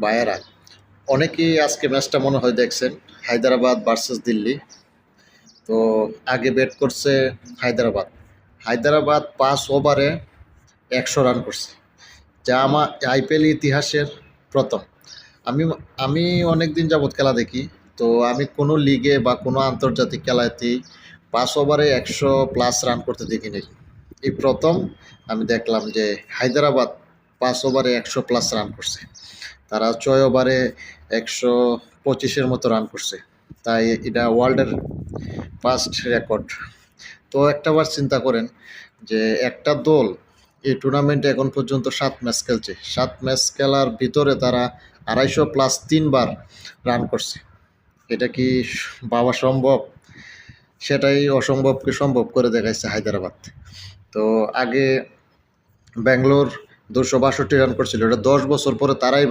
ভাইয়েরা, অনেকেই আজকে ম্যাচটা মনে হয় দেখছেন, হায়দ্রাবাদ ভার্সেস দিল্লি। তো আগে ব্যাট করছে হায়দ্রাবাদ। হায়দ্রাবাদ 5 ওভারে 100 রান করছে, যা আমার আইপিএল ইতিহাসের প্রথম। আমি আমি অনেক দিন যাবৎ খেলা দেখি, তো আমি কোনো লিগে বা কোনো আন্তর্জাতিক খেলাতেই 5 ওভারে 100+ রান করতে দেখিনি। এই প্রথম আমি দেখলাম যে হায়দ্রাবাদ 5 ওভারে 100+ রান করছে। তারা 6 ওভারে 125-এর মতো রান করছে, তাই এটা ওয়ার্ল্ডের ফার্স্ট রেকর্ড। তো একটাবার চিন্তা করেন যে একটা দল এই টুর্নামেন্টে এখন পর্যন্ত 7 ম্যাচ খেলছে, 7 ম্যাচ খেলার ভিতরে তারা 250+ 3বার রান করছে। এটা কি ভাবা সম্ভব? সেটাই অসম্ভবকে সম্ভব করে দেখাইছে হায়দ্রাবাদ। তো আগে ব্যাঙ্গালোর 262 রান করছিল, এটা 10 বছর পরে তারাই